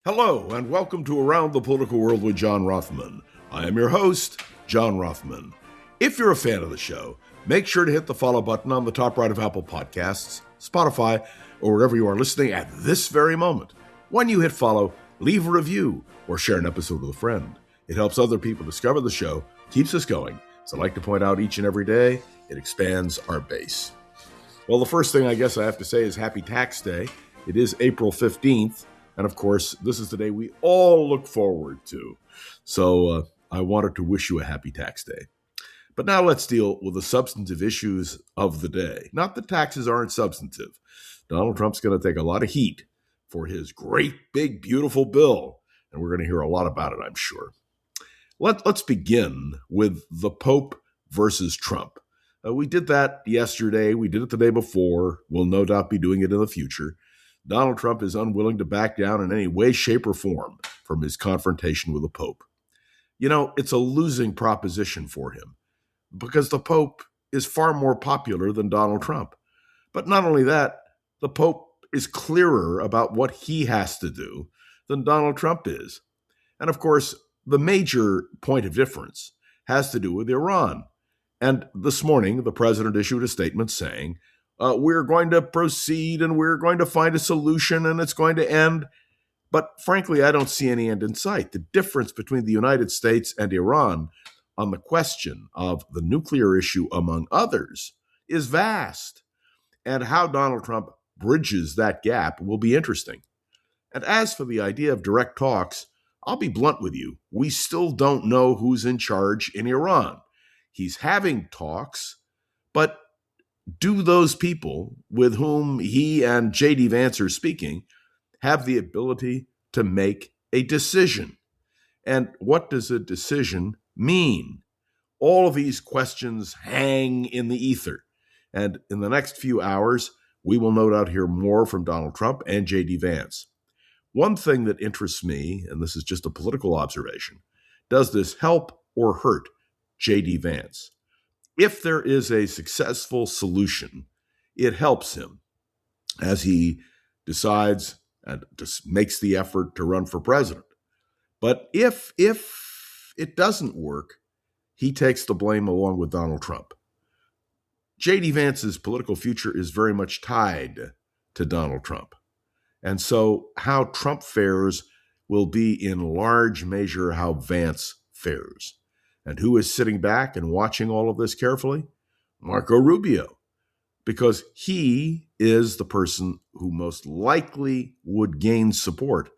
Hello, and welcome to Around the Political World with John Rothman. I am your host, John Rothman. If you're a fan of the show, make sure to hit the follow button on the top right of Apple Podcasts, Spotify, or wherever you are listening at this very moment. When you hit follow, leave a review or share an episode with a friend. It helps other people discover the show, keeps us going. So I like to point out each and every day, it expands our base. Well, the first thing I guess I have to say is Happy Tax Day. It is April 15th. And of course, this is the day we all look forward to. So I wanted to wish you a happy tax day. But now let's deal with the substantive issues of the day. Not that taxes aren't substantive. Donald Trump's going to take a lot of heat for his great, big, beautiful bill. And we're going to hear a lot about it, I'm sure. Let's begin with the Pope versus Trump. We did that yesterday. We did it the day before. We'll no doubt be doing it in the future. Donald Trump is unwilling to back down in any way, shape, or form from his confrontation with the Pope. You know, it's a losing proposition for him because the Pope is far more popular than Donald Trump. But not only that, the Pope is clearer about what he has to do than Donald Trump is. And of course, the major point of difference has to do with Iran. And this morning, the president issued a statement saying, we're going to proceed and we're going to find a solution and it's going to end. But frankly, I don't see any end in sight. The difference between the United States and Iran on the question of the nuclear issue, among others, is vast. And how Donald Trump bridges that gap will be interesting. And as for the idea of direct talks, I'll be blunt with you. We still don't know who's in charge in Iran. He's having talks, but do those people with whom he and J.D. Vance are speaking have the ability to make a decision? And what does a decision mean? All of these questions hang in the ether. And in the next few hours, we will no doubt hear more from Donald Trump and J.D. Vance. One thing that interests me, and this is just a political observation, does this help or hurt J.D. Vance? If there is a successful solution, it helps him as he decides and just makes the effort to run for president. But if it doesn't work, he takes the blame along with Donald Trump. J.D. Vance's political future is very much tied to Donald Trump. And so how Trump fares will be in large measure how Vance fares. And who is sitting back and watching all of this carefully? Marco Rubio, because he is the person who most likely would gain support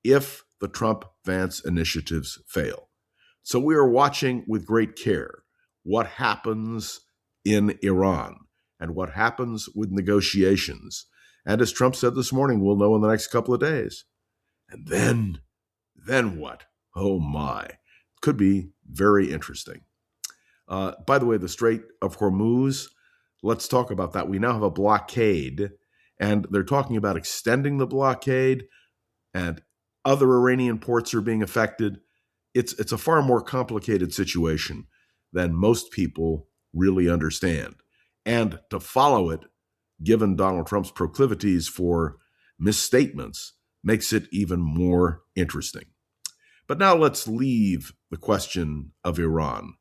if the Trump-Vance initiatives fail. So we are watching with great care what happens in Iran and what happens with negotiations. And as Trump said this morning, we'll know in the next couple of days. And then what? Oh my. Could be very interesting. By the way, the Strait of Hormuz, let's talk about that. We now have a blockade, and they're talking about extending the blockade, and other Iranian ports are being affected. It's a far more complicated situation than most people really understand. And to follow it, given Donald Trump's proclivities for misstatements, makes it even more interesting. But now let's leave the question of Iran.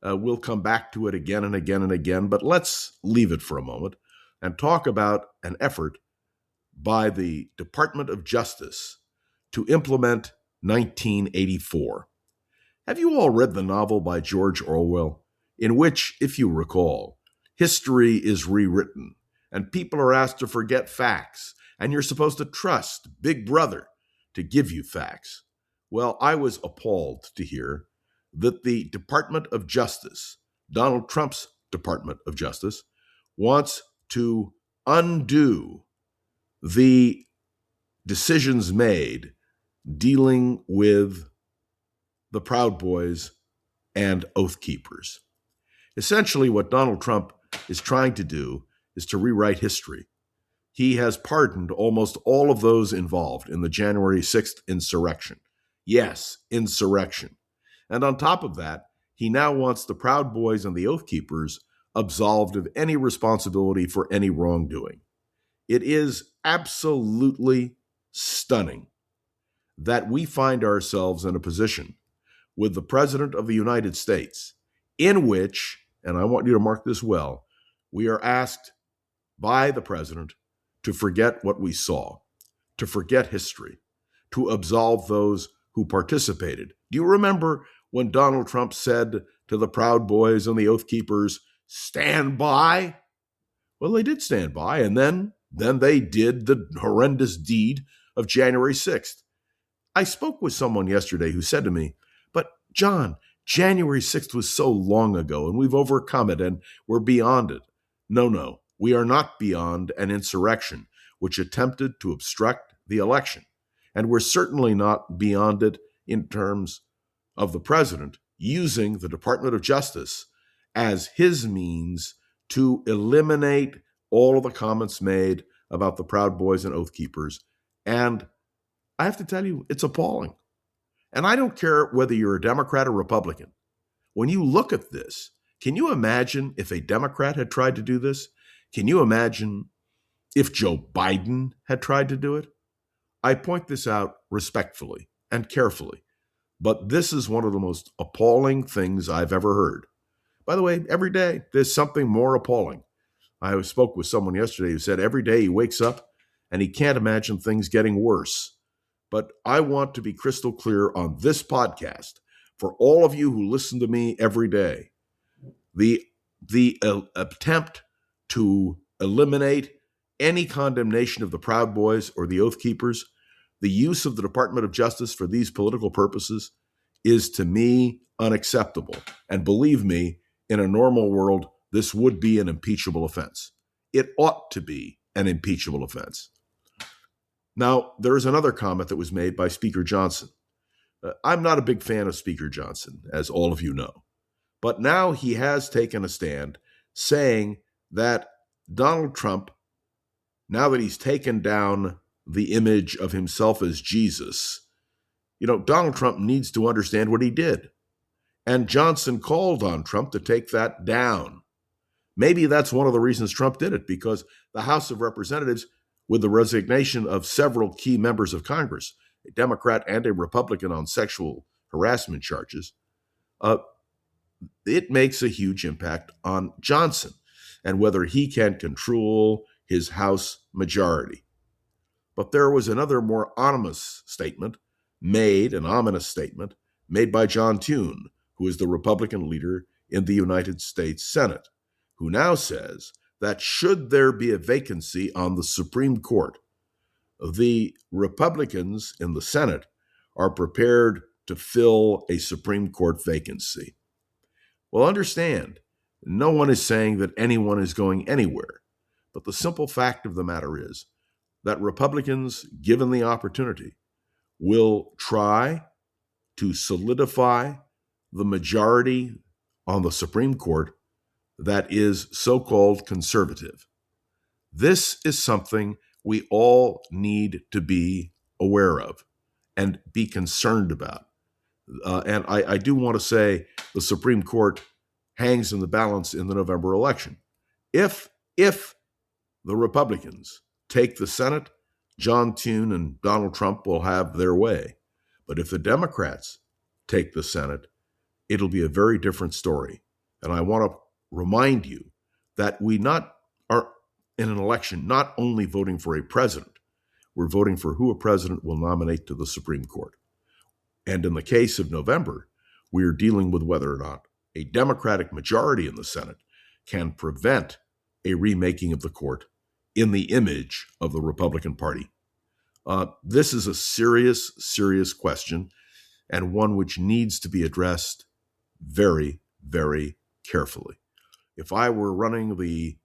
We'll come back to it again and again and again, but let's leave it for a moment and talk about an effort by the Department of Justice to implement 1984. Have you all read the novel by George Orwell, in which, if you recall, history is rewritten and people are asked to forget facts, and you're supposed to trust Big Brother to give you facts? Well, I was appalled to hear that the Department of Justice, Donald Trump's Department of Justice, wants to undo the decisions made dealing with the Proud Boys and Oath Keepers. Essentially, what Donald Trump is trying to do is to rewrite history. He has pardoned almost all of those involved in the January 6th insurrection. Yes, insurrection. And on top of that, he now wants the Proud Boys and the Oath Keepers absolved of any responsibility for any wrongdoing. It is absolutely stunning that we find ourselves in a position with the President of the United States in which, and I want you to mark this well, we are asked by the President to forget what we saw, to forget history, to absolve those who participated. Do you remember when Donald Trump said to the Proud Boys and the Oath Keepers, "Stand by"? Well, they did stand by, and then they did the horrendous deed of January 6th. I spoke with someone yesterday who said to me, "But John, January 6th was so long ago, and we've overcome it, and we're beyond it." No, we are not beyond an insurrection which attempted to obstruct the election. And we're certainly not beyond it in terms of the president using the Department of Justice as his means to eliminate all of the comments made about the Proud Boys and Oath Keepers. And I have to tell you, it's appalling. And I don't care whether you're a Democrat or Republican. When you look at this, can you imagine if a Democrat had tried to do this? Can you imagine if Joe Biden had tried to do it? I point this out respectfully and carefully, but this is one of the most appalling things I've ever heard. By the way, every day there's something more appalling. I spoke with someone yesterday who said every day he wakes up and he can't imagine things getting worse. But I want to be crystal clear on this podcast for all of you who listen to me every day. The attempt to eliminate any condemnation of the Proud Boys or the Oath Keepers, the use of the Department of Justice for these political purposes is to me unacceptable. And believe me, in a normal world, this would be an impeachable offense. It ought to be an impeachable offense. Now, there is another comment that was made by Speaker Johnson. I'm not a big fan of Speaker Johnson, as all of you know. But now he has taken a stand saying that Donald Trump, now that he's taken down the image of himself as Jesus, Donald Trump needs to understand what he did. And Johnson called on Trump to take that down. Maybe that's one of the reasons Trump did it, because the House of Representatives, with the resignation of several key members of Congress, a Democrat and a Republican on sexual harassment charges, it makes a huge impact on Johnson and whether he can control his House majority. But there was another more ominous statement made by John Thune, who is the Republican leader in the United States Senate, who now says that should there be a vacancy on the Supreme Court, the Republicans in the Senate are prepared to fill a Supreme Court vacancy. Well, understand, no one is saying that anyone is going anywhere, but the simple fact of the matter is that Republicans, given the opportunity, will try to solidify the majority on the Supreme Court that is so-called conservative. This is something we all need to be aware of and be concerned about. And I do want to say the Supreme Court hangs in the balance in the November election. If the Republicans take the Senate, John Thune and Donald Trump will have their way. But if the Democrats take the Senate, it'll be a very different story. And I want to remind you that we are in an election not only voting for a president, we're voting for who a president will nominate to the Supreme Court. And in the case of November, we are dealing with whether or not a Democratic majority in the Senate can prevent a remaking of the court in the image of the Republican Party. This is a serious, serious question, and one which needs to be addressed very, very carefully. If I were running the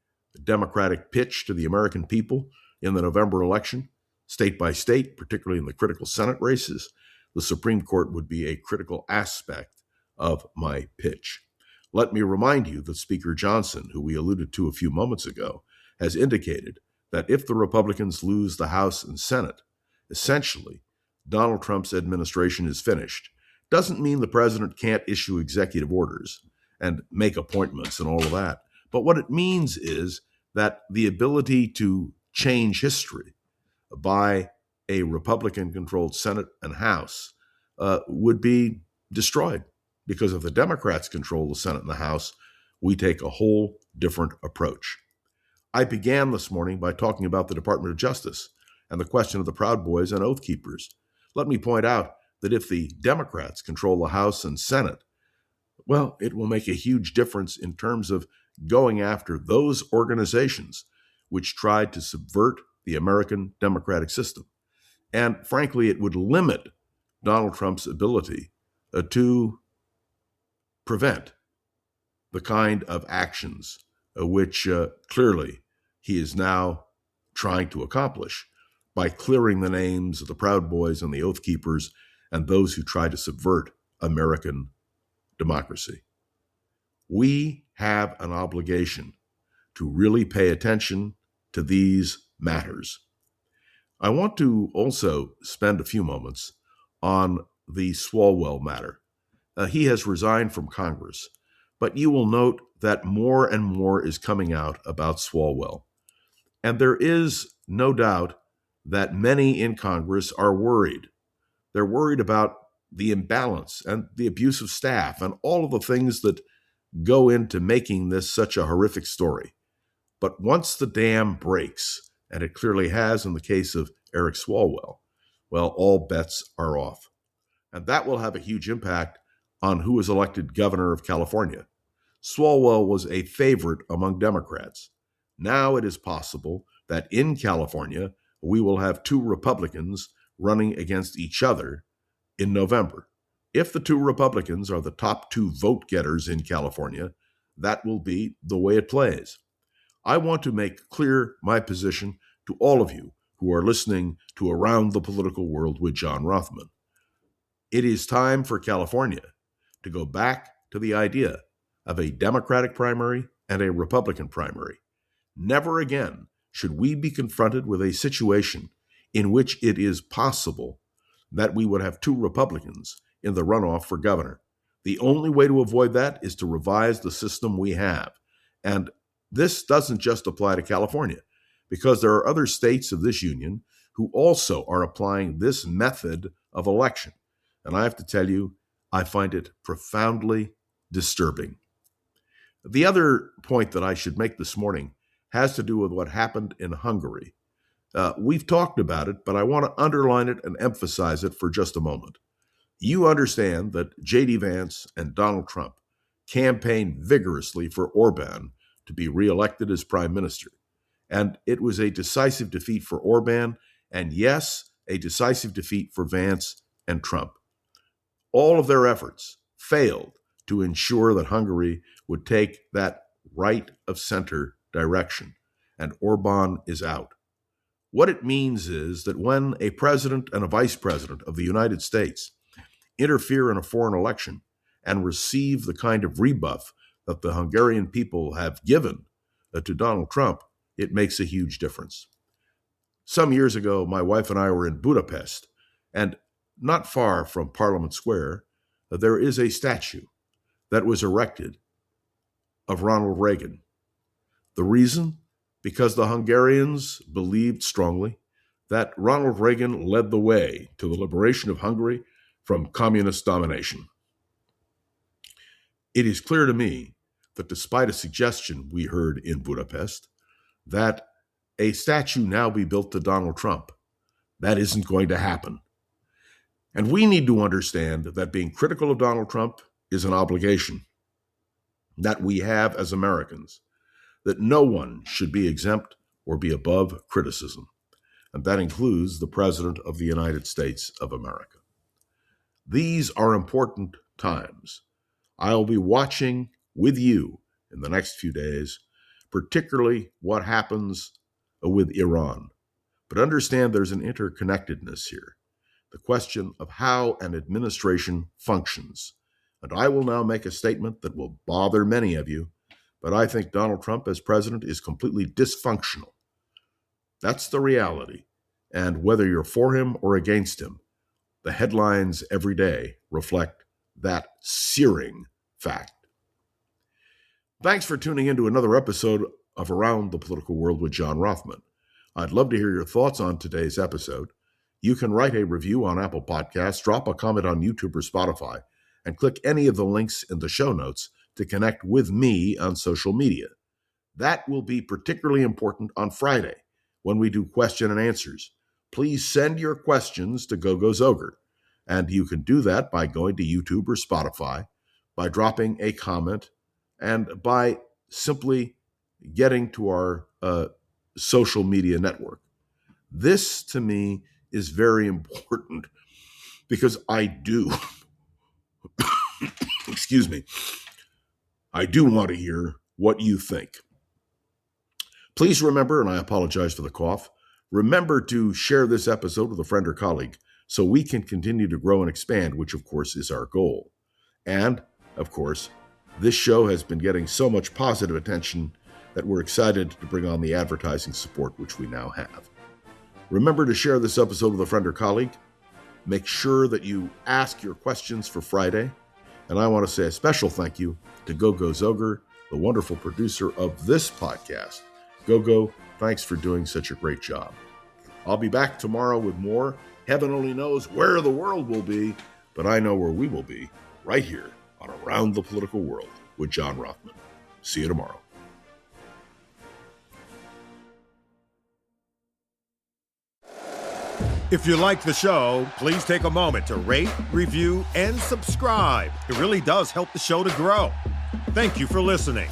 Democratic pitch to the American people in the November election, state by state, particularly in the critical Senate races, the Supreme Court would be a critical aspect of my pitch. Let me remind you that Speaker Johnson, who we alluded to a few moments ago, has indicated that if the Republicans lose the House and Senate, essentially, Donald Trump's administration is finished. Doesn't mean the president can't issue executive orders and make appointments and all of that. But what it means is that the ability to change history by a Republican-controlled Senate and House would be destroyed, because if the Democrats control the Senate and the House, we take a whole different approach. I began this morning by talking about the Department of Justice and the question of the Proud Boys and Oath Keepers. Let me point out that if the Democrats control the House and Senate, well, it will make a huge difference in terms of going after those organizations which tried to subvert the American democratic system. And frankly, it would limit Donald Trump's ability to prevent the kind of actions which clearly he is now trying to accomplish by clearing the names of the Proud Boys and the Oath Keepers and those who try to subvert American democracy. We have an obligation to really pay attention to these matters. I want to also spend a few moments on the Swalwell matter. He has resigned from Congress, but you will note that more and more is coming out about Swalwell. And there is no doubt that many in Congress are worried. They're worried about the imbalance and the abuse of staff and all of the things that go into making this such a horrific story. But once the dam breaks, and it clearly has in the case of Eric Swalwell, well, all bets are off. And that will have a huge impact on who is elected governor of California. Swalwell was a favorite among Democrats. Now it is possible that in California, we will have two Republicans running against each other in November. If the two Republicans are the top two vote getters in California, that will be the way it plays. I want to make clear my position to all of you who are listening to Around the Political World with John Rothman. It is time for California to go back to the idea of a Democratic primary and a Republican primary. Never again should we be confronted with a situation in which it is possible that we would have two Republicans in the runoff for governor. The only way to avoid that is to revise the system we have. And this doesn't just apply to California, because there are other states of this union who also are applying this method of election. And I have to tell you, I find it profoundly disturbing. The other point that I should make this morning has to do with what happened in Hungary. We've talked about it, but I want to underline it and emphasize it for just a moment. You understand that J.D. Vance and Donald Trump campaigned vigorously for Orban to be reelected as prime minister. And it was a decisive defeat for Orban, and yes, a decisive defeat for Vance and Trump. All of their efforts failed to ensure that Hungary would take that right of center direction, and Orban is out. What it means is that when a president and a vice president of the United States interfere in a foreign election and receive the kind of rebuff that the Hungarian people have given to Donald Trump, it makes a huge difference. Some years ago, my wife and I were in Budapest, and not far from Parliament Square, there is a statue that was erected of Ronald Reagan. The reason? Because the Hungarians believed strongly that Ronald Reagan led the way to the liberation of Hungary from communist domination. It is clear to me that despite a suggestion we heard in Budapest that a statue now be built to Donald Trump, that isn't going to happen. And we need to understand that being critical of Donald Trump is an obligation that we have as Americans, that no one should be exempt or be above criticism. And that includes the President of the United States of America. These are important times. I'll be watching with you in the next few days, particularly what happens with Iran. But understand there's an interconnectedness here, the question of how an administration functions. And I will now make a statement that will bother many of you, but I think Donald Trump as president is completely dysfunctional. That's the reality. And whether you're for him or against him, the headlines every day reflect that searing fact. Thanks for tuning in to another episode of Around the Political World with John Rothman. I'd love to hear your thoughts on today's episode. You can write a review on Apple Podcasts, drop a comment on YouTube or Spotify, and click any of the links in the show notes to connect with me on social media. That will be particularly important on Friday when we do question and answers. Please send your questions to Go-Go's Ogre, and you can do that by going to YouTube or Spotify, by dropping a comment, and by simply getting to our social media network. This, to me, is very important because I do, excuse me, I do want to hear what you think. Please remember, and I apologize for the cough, remember to share this episode with a friend or colleague so we can continue to grow and expand, which of course is our goal. And, of course, this show has been getting so much positive attention that we're excited to bring on the advertising support which we now have. Remember to share this episode with a friend or colleague. Make sure that you ask your questions for Friday. And I want to say a special thank you to Go-Go's Ogre, the wonderful producer of this podcast. Go-Go, thanks for doing such a great job. I'll be back tomorrow with more. Heaven only knows where the world will be, but I know where we will be, right here on Around the Political World with John Rothman. See you tomorrow. If you like the show, please take a moment to rate, review, and subscribe. It really does help the show to grow. Thank you for listening.